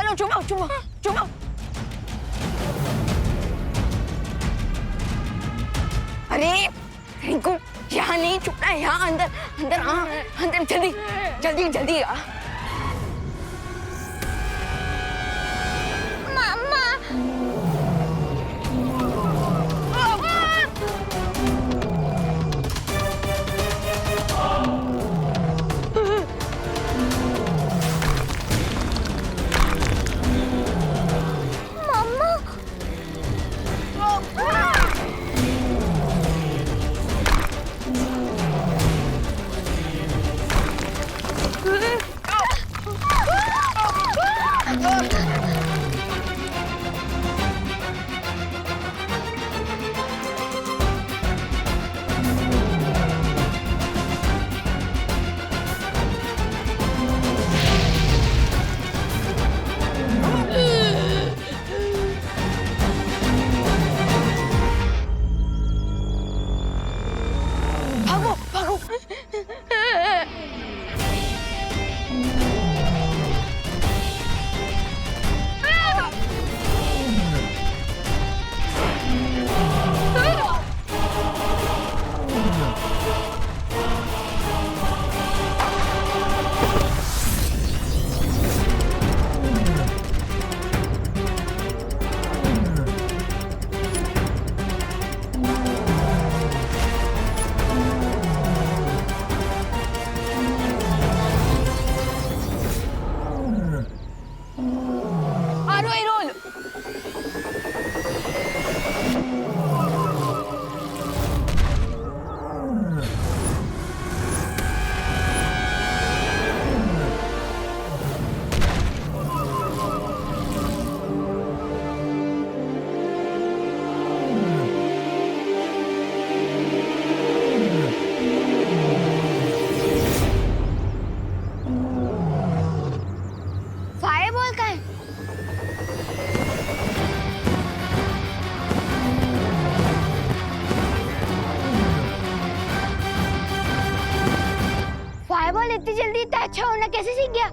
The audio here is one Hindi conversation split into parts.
चलो चुमाओ चुमाओ चुमाओ। अरे रिंकू यहाँ नहीं छुपना है, यहाँ अंदर अंदर। हाँ अंदर जल्दी जल्दी जल्दी आ। इतनी जल्दी इतना अच्छा होना कैसे सीख गया?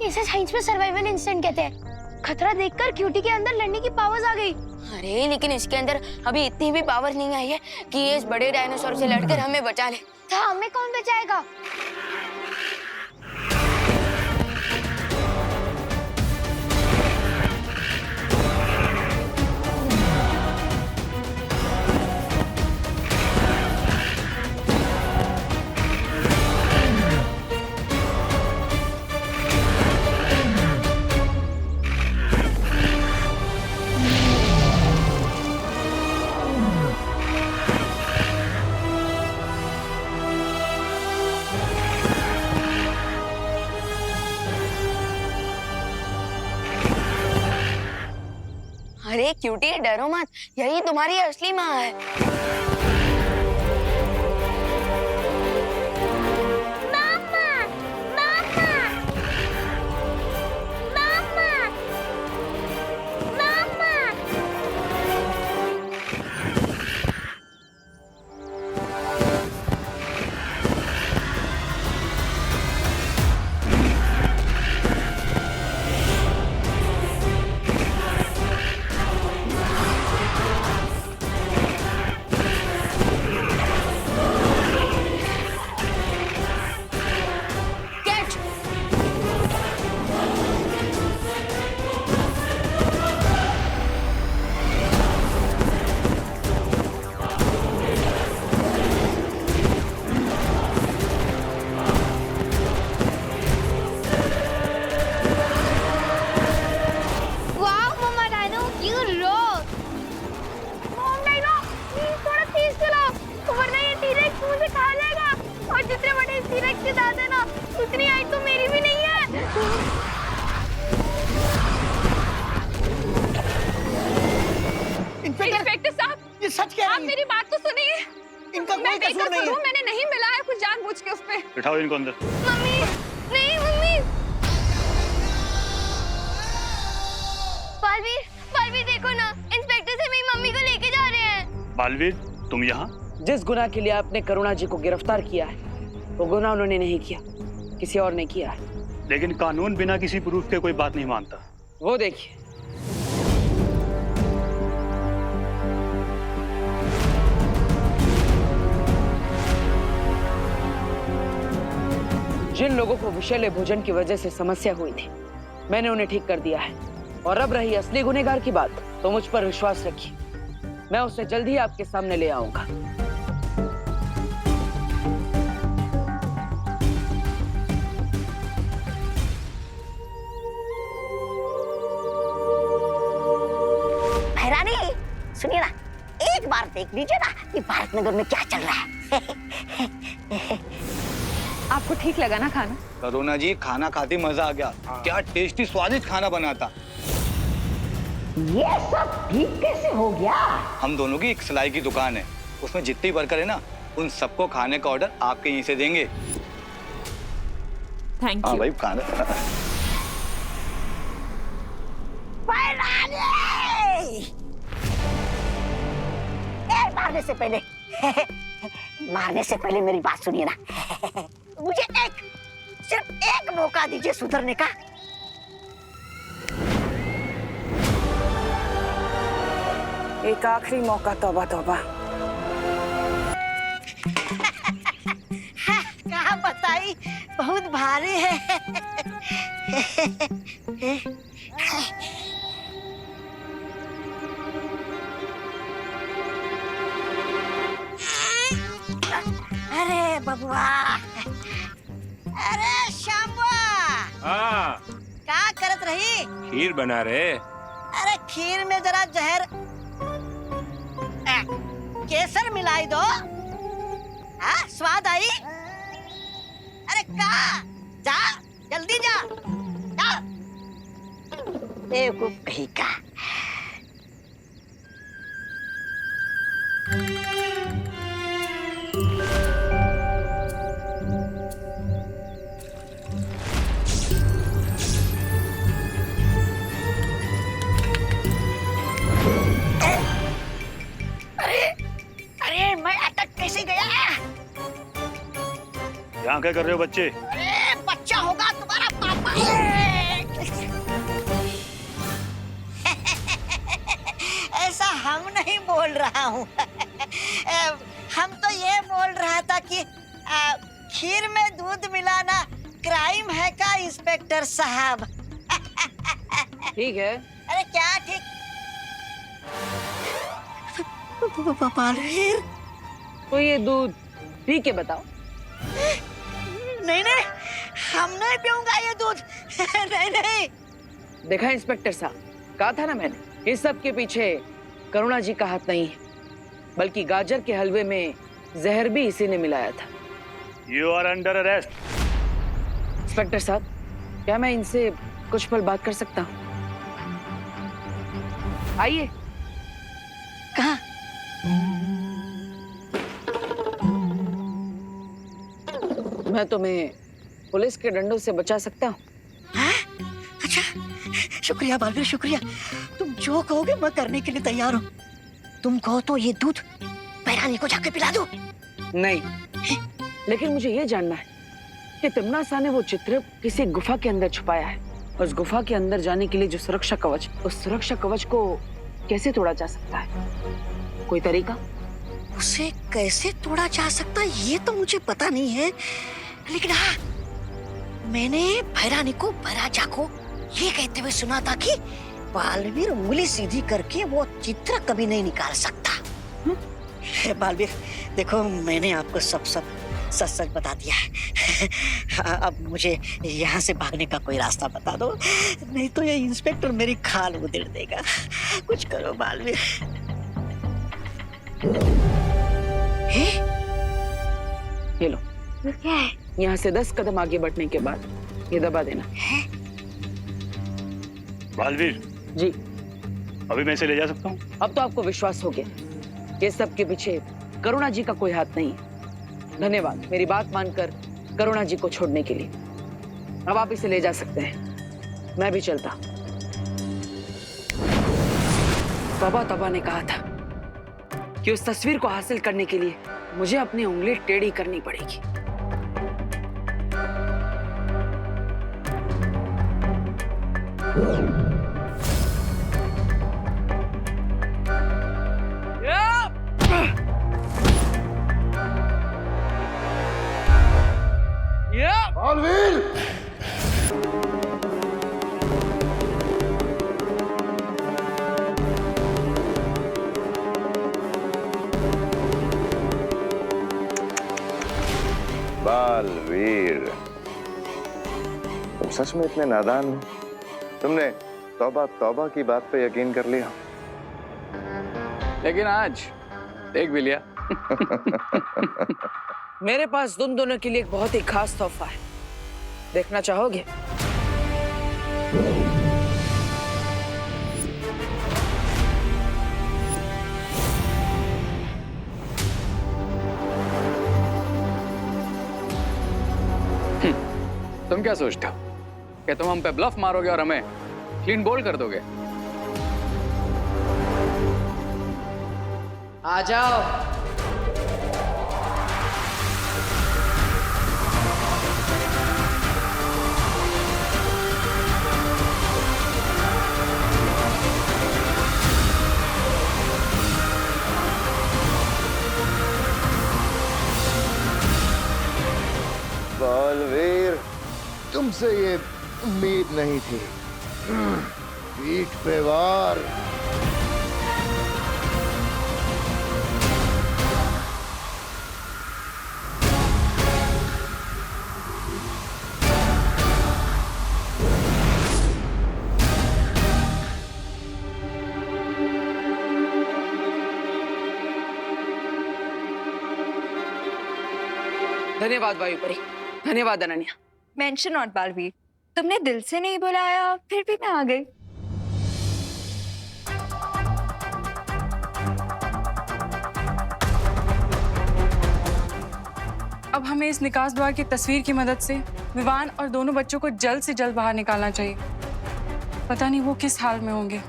इसे साइंस में सर्वाइवल इंस्टेंट कहते हैं। खतरा देखकर क्यूटी के अंदर लड़ने की पावर्स आ गई। अरे लेकिन इसके अंदर अभी इतनी भी पावर नहीं आई है कि ये इस बड़े डायनासोर से लड़कर हमें बचा ले। तो हमें कौन बचाएगा? अरे क्यूटी डरो मत, यही तुम्हारी असली माँ है। सच कह रही आप मेरी बात तो सुनिए। इनका कोई कसूर नहीं है। मैंने नहीं मिलाया कुछ जानबूझ के उस पे। बिठाओ इनको अंदर। मम्मी नहीं मम्मी। बालवीर, बालवीर देखो ना, इंस्पेक्टर से मेरी मम्मी को लेके जा रहे हैं। बालवीर तुम यहाँ? जिस गुनाह के लिए आपने करुणा जी को गिरफ्तार किया है वो गुनाह उन्होंने नहीं किया, किसी और ने किया है। लेकिन कानून बिना किसी प्रूफ के कोई बात नहीं मानता। वो देखिए। जिन लोगों को विषैले भोजन की वजह से समस्या हुई थी, मैंने उन्हें ठीक कर दिया है। और अब रही असली गुनहगार की बात, तो मुझ पर विश्वास रखिए, मैं उसे जल्द ही आपके सामने ले आऊंगा। भैरानी, सुनिए ना, एक बार देख लीजिए ना कि भारत नगर में क्या चल रहा है। आपको ठीक लगा ना खाना? करुणा जी, खाना खाते मजा आ गया। क्या टेस्टी स्वादिष्ट खाना बना था। ये सब ठीक कैसे हो गया? हम दोनों की एक सिलाई की दुकान है, उसमें जितनी वर्कर है ना, उन सबको खाने का ऑर्डर आपके यहीं से देंगे। थैंक हाँ यू। भाई, खाना। मारने से पहले मारने से पहले मेरी बात सुनिए ना। मुझे सिर्फ एक मौका दीजिए सुधरने का। एक आखिरी मौका, तौबा तौबा। कहाँ बताई, बहुत भारी है। अरे बबुआ, अरे श्यामुआ, हाँ, क्या करत रही? खीर बना रहे। अरे खीर में जरा जहर केसर मिलाई दो। हाँ, स्वाद आई। अरे का जा, जल्दी जा, जा। बेवकूफ कहीं का। अरे मैं अटक कैसे गया? यहाँ क्या कर रहे हो बच्चे? अरे बच्चा होगा तुम्हारा पापा। ऐसा हम नहीं बोल रहा हूँ। हम तो ये बोल रहा था कि खीर में दूध मिलाना क्राइम है का इंस्पेक्टर साहब? ठीक है। अरे क्या ठीक? बालवीर, तो ये दूध पी के बताओ। नहीं नहीं, हम नहीं पीऊंगा ये दूध। नहीं नहीं। देखा इंस्पेक्टर साहब, कहा था ना मैंने, इस सब के पीछे करुणा जी का हाथ नहीं है, बल्कि गाजर के हलवे में जहर भी इसी ने मिलाया था। You are under arrest. Inspector साहब, क्या मैं इनसे कुछ पल बात कर सकता हूँ? आइए। कहाँ? मैं तुम्हें पुलिस के डंडों से बचा सकता हूँ। अच्छा, शुक्रिया बालवीर, शुक्रिया। तुम जो कहोगे मैं करने के लिए तैयार हूँ। तुम कहो तो ये दूध भैरानी को जाके पिला दो। नहीं, लेकिन मुझे ये जानना है कि तिम्ना सा ने वो चित्र किसी गुफा के अंदर छुपाया है। उस गुफा के अंदर जाने के लिए जो सुरक्षा कवच, उस सुरक्षा कवच को कैसे तोड़ा जा सकता है? कोई तरीका? उसे कैसे तोड़ा जा सकता है ये तो मुझे पता नहीं है, लेकिन हाँ, मैंने भैरानी को, भैराजा को ये कहते हुए सुना था कि बालवीर उंगली सीधी करके वो चित्र कभी नहीं निकाल सकता। बालवीर, देखो मैंने आपको सब सच सच बता दिया है। अब मुझे यहाँ से भागने का कोई रास्ता बता दो, नहीं तो ये इंस्पेक्टर मेरी खाल उधेड़ देगा। कुछ करो बालवीर। ये लो, क्या है? यहाँ से 10 कदम आगे बढ़ने के बाद ये दबा देना। बालवीर, जी। अभी मैं इसे ले जा सकता हूँ? अब तो आपको विश्वास हो गया, ये सब के पीछे करुणा जी का कोई हाथ नहीं है। धन्यवाद मेरी बात मानकर करुणा जी को छोड़ने के लिए। अब आप इसे ले जा सकते हैं, मैं भी चलता। तौबा तौबा ने कहा था कि उस तस्वीर को हासिल करने के लिए मुझे अपनी उंगली टेढ़ी करनी पड़ेगी। बालवीर, तुम सच में इतने नादान हो? तुमने तौबा तौबा की बात पे यकीन कर लिया। लेकिन आज देख भी लिया। मेरे पास तुम दोनों के लिए एक बहुत ही खास तोहफा है, देखना चाहोगे? तुम क्या सोचते हो कि तुम हम पे ब्लफ मारोगे और हमें क्लीन बोल्ड कर दोगे? आ जाओ। बालवीर, तुमसे ये उम्मीद नहीं थी। पीठ पे वार। धन्यवाद वायुपरी, धन्यवाद अनन्या। मेंशन नॉट बालवीर, तुमने दिल से नहीं बुलाया फिर भी मैं आ गई। अब हमें इस निकास द्वार की तस्वीर की मदद से विवान और दोनों बच्चों को जल्द से जल्द बाहर निकालना चाहिए। पता नहीं वो किस हाल में होंगे।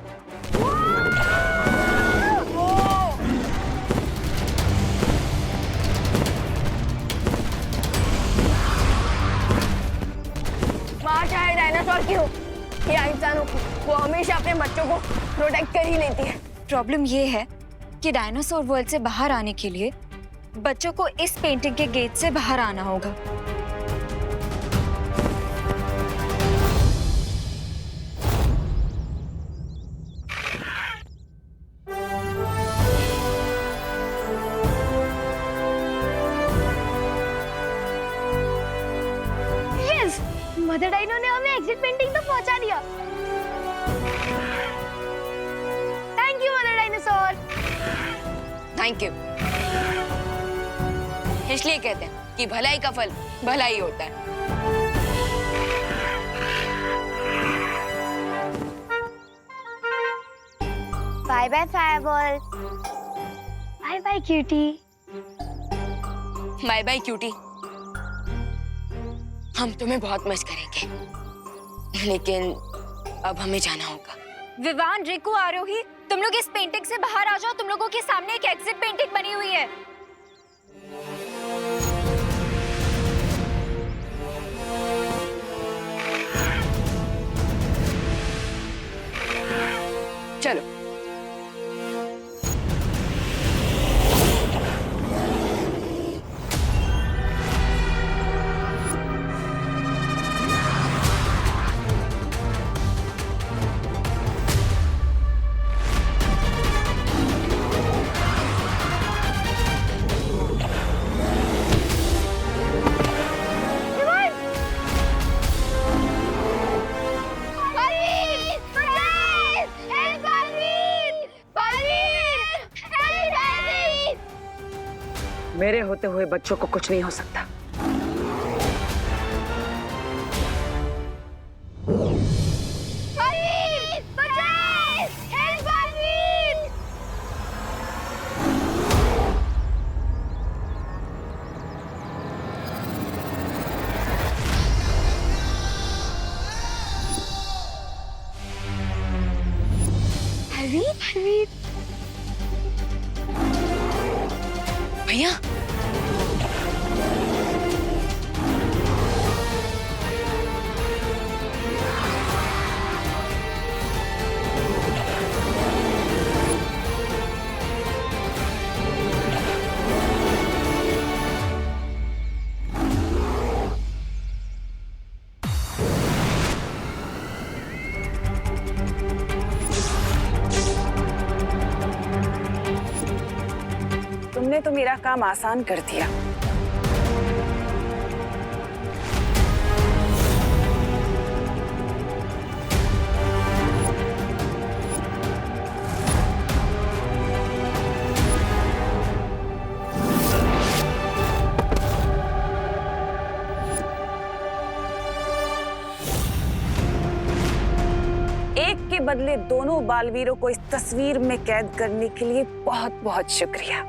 माँ चाहे डायनासोर की हो या इंसानों की, वो हमेशा अपने बच्चों को प्रोटेक्ट कर ही लेती है। प्रॉब्लम ये है कि डायनासोर वर्ल्ड से बाहर आने के लिए बच्चों को इस पेंटिंग के गेट से बाहर आना होगा। यस, मदर डाइनो ने हमें एग्जिट पेंटिंग तक पहुंचा दिया। Thank you mother dinosaur. Thank you. इसलिए कहते हैं कि भलाई का फल भलाई होता है। Bye bye fireball. Bye bye cutie. Bye bye cutie. हम तुम्हें बहुत मिस करेंगे, लेकिन अब हमें जाना होगा। विवान, रिकू, आरोही, तुम लोग इस पेंटिंग से बाहर आ जाओ। तुम लोगों के सामने एक एग्जिट पेंटिंग बनी हुई है। चलो। मेरे होते हुए बच्चों को कुछ नहीं हो सकता। भैया, ने तो मेरा काम आसान कर दिया। एक के बदले दोनों बालवीरों को इस तस्वीर में कैद करने के लिए बहुत बहुत शुक्रिया।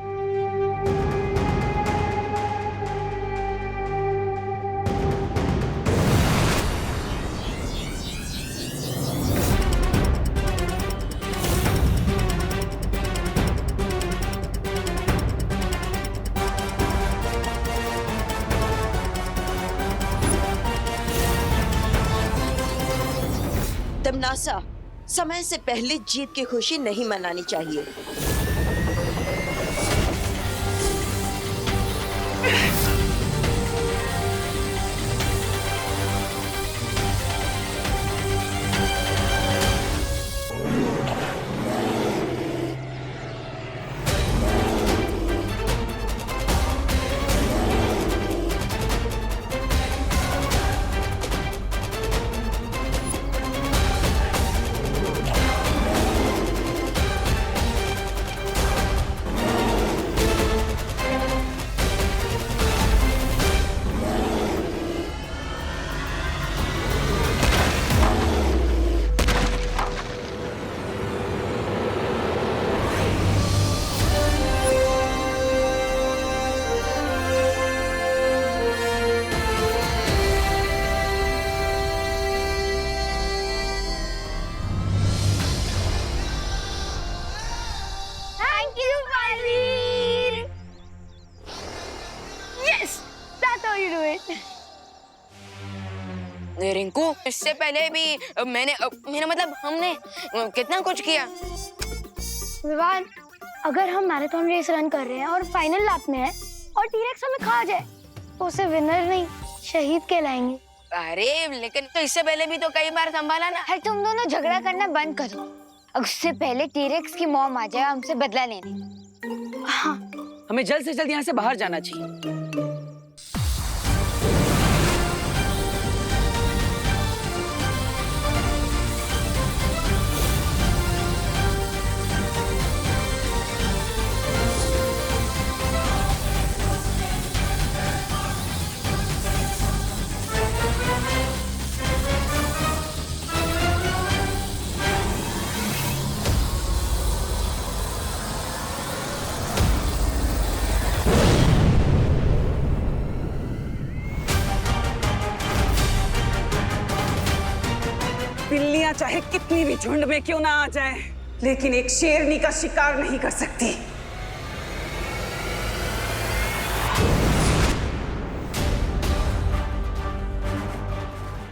तमनासा, समय से पहले जीत की खुशी नहीं मनानी चाहिए। रिंकू, इससे पहले भी मेरा मतलब हमने कितना कुछ किया। विवान, अगर हम मैराथन रेस रन कर रहे हैं और फाइनल लैप में है और टीरेक्स हमें खा जाए तो उसे विनर नहीं शहीद कहलाएंगे। अरे लेकिन तो इससे पहले भी तो कई बार संभाला ना। है, तुम दोनों झगड़ा करना बंद करो। उससे पहले टीरेक्स की मॉम आ जाए हमसे बदला लेने। हाँ, हमें जल्द से जल्द यहाँ से बाहर जाना चाहिए। बिल्लियां चाहे कितनी भी झुंड में क्यों ना आ जाए, लेकिन एक शेरनी का शिकार नहीं कर सकती।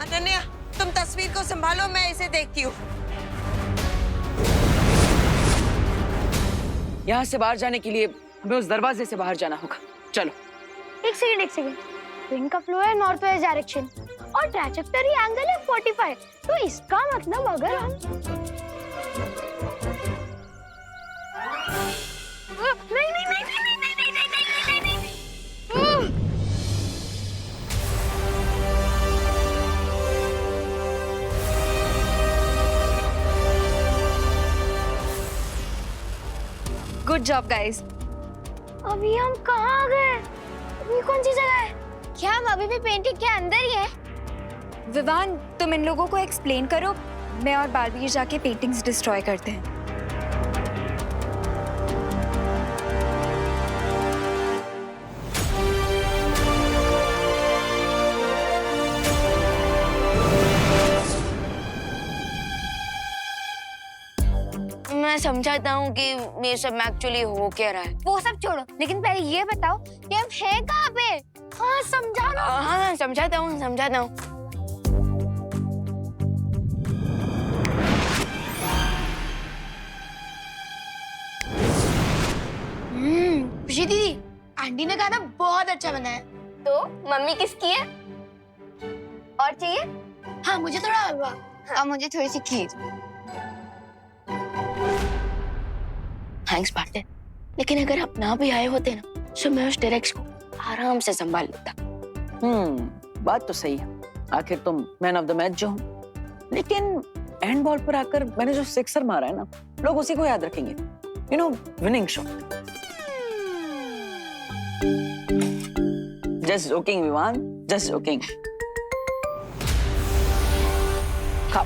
अनन्या, तुम तस्वीर को संभालो, मैं इसे देखती हूँ। यहाँ से बाहर जाने के लिए हमें उस दरवाजे से बाहर जाना होगा। चलो। एक सेकंड। विंड का फ्लो है नॉर्थ वेस्ट डायरेक्शन और ट्रैजेक्टरी एंगल है 45। तो इसका मतलब अगर हम नहीं। Good job guys. अभी हम कहाँ आ गए? अभी कौन सी जगह है? क्या हम अभी भी पेंटिंग के अंदर ही हैं? विवान, तुम इन लोगों को एक्सप्लेन करो, मैं और बालवीर जाके पेंटिंग्स डिस्ट्रॉय करते हैं। मैं समझाता हूँ कि ये सब एक्चुअली हो क्या रहा है। वो सब छोड़ो, लेकिन पहले ये बताओ कि हम हैं कहाँ पे? हाँ समझा ना। हाँ समझाता हूँ। खुशी दीदी, आंटी ने खाना बहुत अच्छा बना है। तो मम्मी किसकी है? और चाहिए? हाँ, मुझे थोड़ा हलवा और मुझे थोड़ी सी खीर। Thanks partner. लेकिन अगर आप ना भी आए होते ना तो मैं उस डायरेक्ट को आराम से संभाल लेता। बात तो सही है। आखिर तुम मैन ऑफ द मैच जो हो। लेकिन एंड बॉल पर आकर मैंने जो सिक्सर मारा है ना, लोग उसी को याद रखेंगे। You know, winning shot. Just joking Vivaan, just joking. खाओ।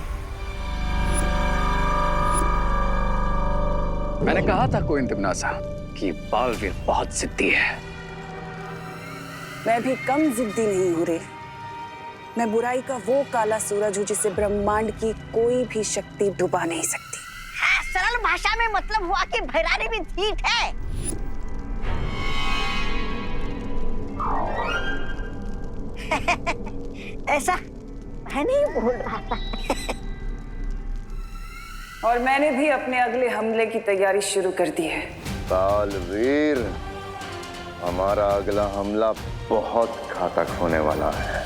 मैंने कहा था कोई तिमनासा कि बालवीर बहुत जिद्दी है। मैं भी कम जिद्दी नहीं हूँ रे। मैं बुराई का वो काला सूरज हूँ जिसे ब्रह्मांड की कोई भी शक्ति डुबा नहीं सकती। हाँ, सरल भाषा में मतलब हुआ कि भैरानी भी ठीक है। ऐसा मैं नहीं बोल रहा था। और मैंने भी अपने अगले हमले की तैयारी शुरू कर दी है। बालवीर, हमारा अगला हमला बहुत घातक होने वाला है।